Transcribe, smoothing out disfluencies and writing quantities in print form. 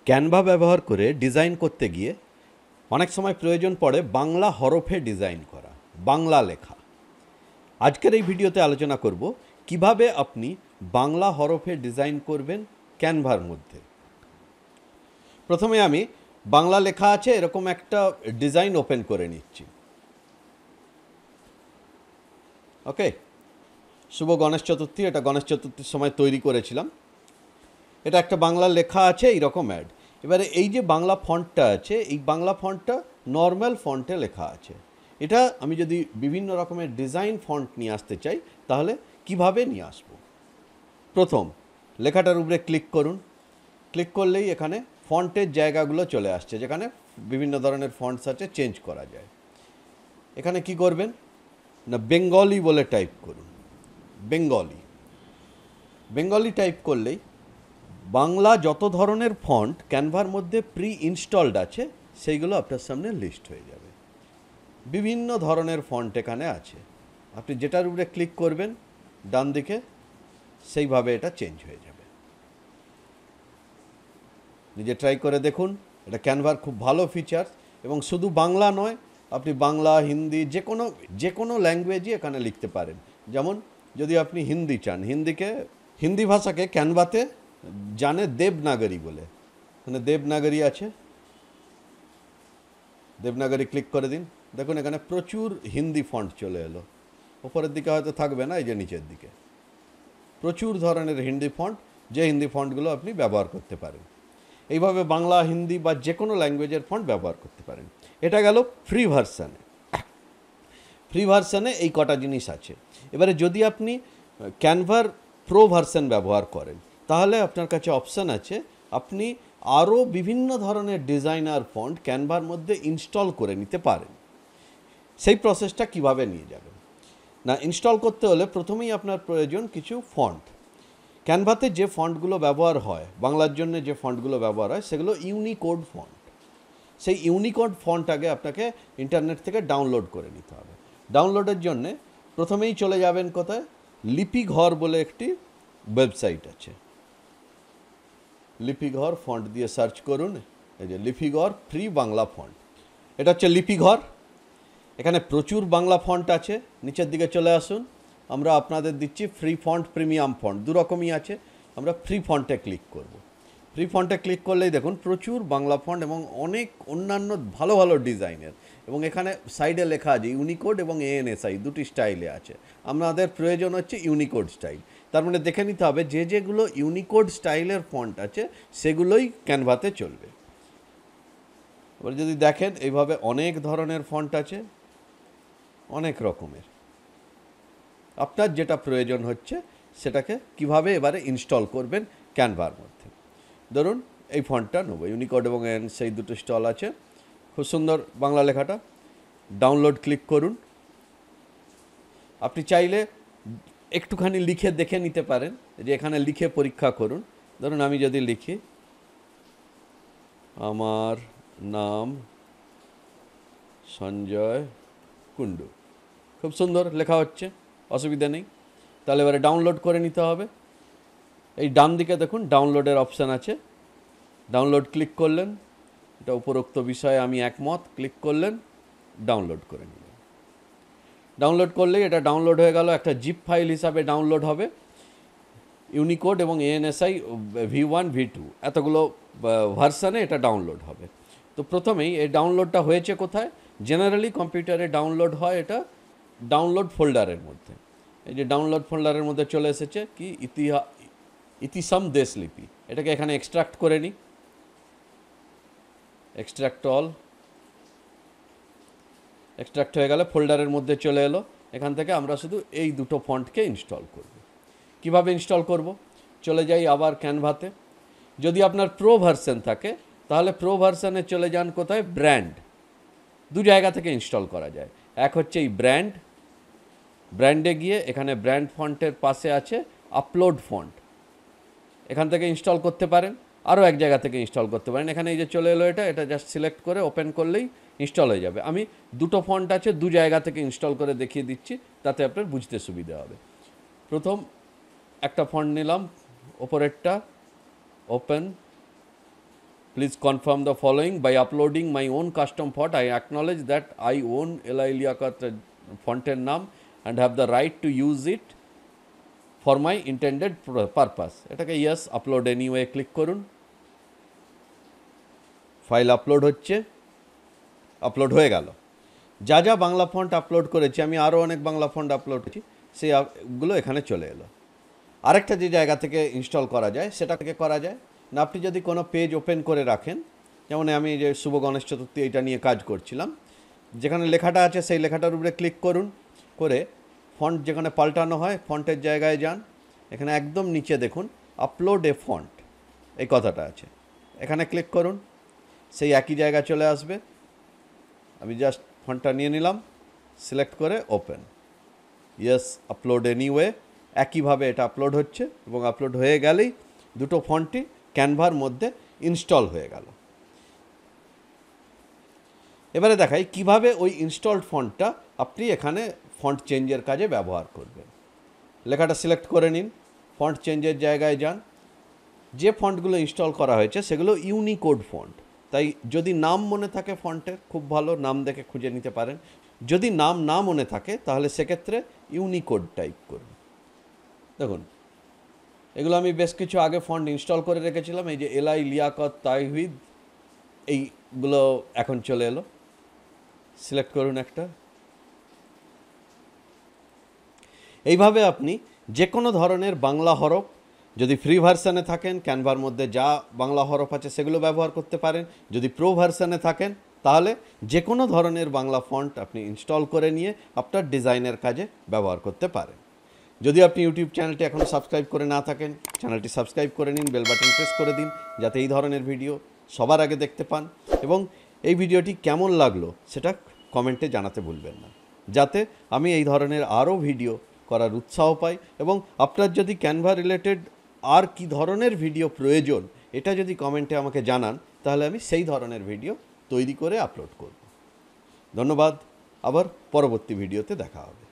Canva ব্যবহার করে design করতে গিয়ে অনেক সময় প্রয়োজন পড়ে বাংলা হরফে ডিজাইন করা, বাংলা লেখা। আজকের এই ভিডিওতে আলোচনা করব কিভাবে আপনি বাংলা হরফে ডিজাইন করবেন ক্যানভার মধ্যে। প্রথমে আমি বাংলা লেখা আছে এরকম একটা ডিজাইন ওপেন করে নিচ্ছি। ওকে, শুভ গণেশ চতুর্থী। এটা গণেশ চতুর্থীর সময় তৈরি করেছিলাম। এটা একটা বাংলা লেখা আছে এইরকম অ্যাড। এবারে এই যে বাংলা ফন্টটা আছে, এই বাংলা ফন্টটা নর্মাল ফন্টে লেখা আছে। এটা আমি যদি বিভিন্ন রকমের ডিজাইন ফন্ট নিয়ে আসতে চাই তাহলে কিভাবে নিয়ে আসবো? প্রথম লেখাটার উপরে ক্লিক করুন। ক্লিক করলেই এখানে ফন্টের জায়গাগুলো চলে আসছে, যেখানে বিভিন্ন ধরনের ফন্টস আছে, চেঞ্জ করা যায়। এখানে কি করবেন না, বেঙ্গলি বলে টাইপ করুন। বেঙ্গলি টাইপ করলেই বাংলা যত ধরনের ফন্ট ক্যানভার মধ্যে প্রি ইনস্টলড আছে সেইগুলো আপনার সামনে লিস্ট হয়ে যাবে। বিভিন্ন ধরনের ফন্ট এখানে আছে। আপনি যেটার উপরে ক্লিক করবেন ডান দিকে, সেইভাবে এটা চেঞ্জ হয়ে যাবে। নিজে ট্রাই করে দেখুন। এটা ক্যানভার খুব ভালো ফিচার্স, এবং শুধু বাংলা নয়, আপনি বাংলা, হিন্দি, যে কোনো ল্যাঙ্গুয়েজই এখানে লিখতে পারেন। যেমন যদি আপনি হিন্দি চান, হিন্দি ভাষাকে ক্যানভাতে জানে দেবনাগরী বলে। এখানে দেবনাগরী আছে, দেবনাগরী ক্লিক করে দিন। দেখুন এখানে প্রচুর হিন্দি ফন্ট চলে এলো। ওপরের দিকে হয়তো থাকবে না, এই যে নিচের দিকে প্রচুর ধরনের হিন্দি ফন্ট, যে হিন্দি ফন্টগুলো আপনি ব্যবহার করতে পারেন। এইভাবে বাংলা, হিন্দি বা যে কোনো ল্যাঙ্গুয়েজের ফন্ট ব্যবহার করতে পারেন। এটা গেল ফ্রি ভার্সানে এই কটা জিনিস আছে। এবারে যদি আপনি ক্যানভার প্রো ভার্সন ব্যবহার করেন তাহলে আপনার কাছে অপশান আছে, আপনি আরও বিভিন্ন ধরনের ডিজাইনার ফন্ট ক্যানভার মধ্যে ইনস্টল করে নিতে পারেন। সেই প্রসেসটা কিভাবে নিয়ে যাবেন না, ইনস্টল করতে হলে প্রথমেই আপনার প্রয়োজন কিছু ফন্ট। ক্যানভাতে যে ফন্টগুলো ব্যবহার হয়, বাংলার জন্য যে ফন্টগুলো ব্যবহার হয়, সেগুলো ইউনিকোড ফন্ট। সেই ইউনিকোড ফন্ট আগে আপনাকে ইন্টারনেট থেকে ডাউনলোড করে নিতে হবে। ডাউনলোডের জন্যে প্রথমেই চলে যাবেন কোথায়, লিপিঘর বলে একটি ওয়েবসাইট আছে। লিপিঘর ফন্ট দিয়ে সার্চ করুন। এই যে লিপিঘর ফ্রি বাংলা ফন্ট, এটা হচ্ছে লিপিঘর। এখানে প্রচুর বাংলা ফন্ট আছে। নিচের দিকে চলে আসুন। আমরা আপনাদের দিচ্ছি ফ্রি ফন্ট, প্রিমিয়াম ফন্ট, দু রকমই আছে। আমরা ফ্রি ফন্টে ক্লিক করব। ফ্রি ফন্টে ক্লিক করলেই দেখুন প্রচুর বাংলা ফন্ট এবং অনেক অন্যান্য ভালো ভালো ডিজাইনের, এবং এখানে সাইডে লেখা আছে ইউনিকোড এবং ANSI, দুটি স্টাইলে আছে। আমাদের প্রয়োজন হচ্ছে ইউনিকোড স্টাইল। তার মানে দেখে নিতে হবে যেগুলো ইউনিকোড স্টাইলের ফন্ট আছে সেগুলোই ক্যানভাতে চলবে। এবার যদি দেখেন এইভাবে অনেক ধরনের ফন্ট আছে, অনেক রকমের। আপনার যেটা প্রয়োজন হচ্ছে সেটাকে কিভাবে এবারে ইনস্টল করবেন ক্যানভার মধ্যে। ধরুন এই ফন্টটা নেবো, ইউনিকোড এবং সেই দুটো স্টল আছে। খুব সুন্দর বাংলা লেখাটা। ডাউনলোড ক্লিক করুন। আপনি চাইলে একটুখানি লিখে দেখে নিতে পারেন, যে এখানে লিখে পরীক্ষা করুন। ধরুন আমি যদি লিখি আমার নাম সঞ্জয় কুন্ডু, খুব সুন্দর লেখা হচ্ছে, অসুবিধা নেই। তাহলে এবারে ডাউনলোড করে নিতে হবে। এই ডান দিকে দেখুন ডাউনলোডের অপশান আছে। ডাউনলোড ক্লিক করলেন, এটা উপরোক্ত বিষয়ে আমি একমত, ক্লিক করলেন, ডাউনলোড করে নিলেন। ডাউনলোড করলেই এটা ডাউনলোড হয়ে গেল, একটা জিপ ফাইল হিসাবে ডাউনলোড হবে। ইউনিকোড এবং ANSI V1 V2 এতগুলো ভার্সানে এটা ডাউনলোড হবে। তো প্রথমেই এই ডাউনলোডটা হয়েছে কোথায়? জেনারেলি কম্পিউটারে ডাউনলোড হয় এটা ডাউনলোড ফোল্ডারের মধ্যে। এই যে ডাউনলোড ফোল্ডারের মধ্যে চলে এসেছে কি, ইতিসম দেশলিপি। এটাকে এখানে এক্সট্রাক্ট করে নিই, এক্সট্রাক্ট অল। এক্সট্রাক্ট হয়ে গেলে ফোল্ডারের মধ্যে চলে এলো। এখান থেকে আমরা শুধু এই দুটো ফন্টকে ইনস্টল করব। কিভাবে ইনস্টল করব? চলে যাই আবার ক্যানভাতে। যদি আপনার প্রো ভার্সন থাকে তাহলে প্রো ভার্সনে চলে যান কোথায়, ব্র্যান্ড। দু জায়গা থেকে ইনস্টল করা যায়। এক হচ্ছে এই ব্র্যান্ডে গিয়ে এখানে ব্র্যান্ড ফন্টের পাশে আছে আপলোড ফন্ট, এখান থেকে ইনস্টল করতে পারেন। আরও এক জায়গা থেকে ইনস্টল করতে পারেন। এখানে এই যে চলে এলো, এটা জাস্ট সিলেক্ট করে ওপেন করলেই ইনস্টল হয়ে যাবে। আমি দুটো ফন্ট আছে, দু জায়গা থেকে ইনস্টল করে দেখিয়ে দিচ্ছি, তাতে আপনার বুঝতে সুবিধা হবে। প্রথম একটা ফন্ট নিলাম, ওপরেরটা open please confirm the following by uploading my own custom font I acknowledge that I own L I Liaquat ফন্টের নাম and have the right to use it for my intended purpose. এটাকে ইয়েস আপলোড এনিওয়ে ক্লিক করুন। File upload হচ্ছে, upload হয়ে গেল। যা যা Bangla font upload করেছি, আমি আরও অনেক বাংলা ফন্ট আপলোড করেছি, সেইগুলো এখানে চলে এলো। আরেকটা যে জায়গা থেকে ইনস্টল করা যায় সেটা থেকে করা যায় না, আপনি যদি কোনো পেজ ওপেন করে রাখেন, যেমন আমি যে শুভ গণেশ চতুর্থী এটা নিয়ে কাজ করছিলাম, যেখানে লেখাটা আছে সেই লেখাটার উপরে ক্লিক করুন, করে ফন্ট যেখানে পাল্টানো হয় ফন্টের জায়গায় যান, এখানে একদম নিচে দেখুন আপলোড এ ফন্ট এই কথাটা আছে, এখানে ক্লিক করুন, সেই একই জায়গা চলে আসবে। আমি জাস্ট ফন্টটা নিয়ে নিলাম, সিলেক্ট করে ওপেন, ইয়েস আপলোড এনিওয়ে। একইভাবে এটা আপলোড হচ্ছে এবং আপলোড হয়ে গেলেই দুটো ফন্টই ক্যানভার মধ্যে ইনস্টল হয়ে গেল। এবারে দেখাই কিভাবে ওই ইনস্টলড ফন্টটা আপনি এখানে ফন্ট চেঞ্জের কাজে ব্যবহার করবেন। লেখাটা সিলেক্ট করে নিন, ফন্ট চেঞ্জের জায়গায় যান। যে ফন্টগুলো ইনস্টল করা হয়েছে সেগুলো ইউনিকোড ফন্ট, তাই যদি নাম মনে থাকে ফন্টের খুব ভালো, নাম দেখে খুঁজে নিতে পারেন। যদি নাম না মনে থাকে তাহলে সেক্ষেত্রে ইউনিকোড টাইপ করুন। দেখুন এগুলো আমি বেশ কিছু আগে ফন্ট ইনস্টল করে রেখেছিলাম, এই যে এলআই লিয়াকত তাহিদ এইগুলো এখন চলে এলো। সিলেক্ট করুন একটা। এইভাবে আপনি যে কোনো ধরনের বাংলা হরফ, যদি ফ্রি ভার্সানে থাকেন ক্যানভার মধ্যে যা বাংলা হরফ আছে সেগুলো ব্যবহার করতে পারেন, যদি প্রো ভার্সানে থাকেন তাহলে যে কোনো ধরনের বাংলা ফন্ট আপনি ইনস্টল করে নিয়ে আপনার ডিজাইনের কাজে ব্যবহার করতে পারেন। যদি আপনি ইউটিউব চ্যানেলটি এখনও সাবস্ক্রাইব করে না থাকেন, চ্যানেলটি সাবস্ক্রাইব করে নিন, বেল বাটন প্রেস করে দিন, যাতে এই ধরনের ভিডিও সবার আগে দেখতে পান। এবং এই ভিডিওটি কেমন লাগলো সেটা কমেন্টে জানাতে ভুলবেন না, যাতে আমি এই ধরনের আরও ভিডিও করার উৎসাহ পাই। এবং আপনার যদি ক্যানভা রিলেটেড আর কি ধরনের ভিডিও প্রয়োজন এটা যদি কমেন্টে আমাকে জানান, তাহলে আমি সেই ধরনের ভিডিও তৈরি করে আপলোড করব। ধন্যবাদ, আবার পরবর্তী ভিডিওতে দেখা হবে।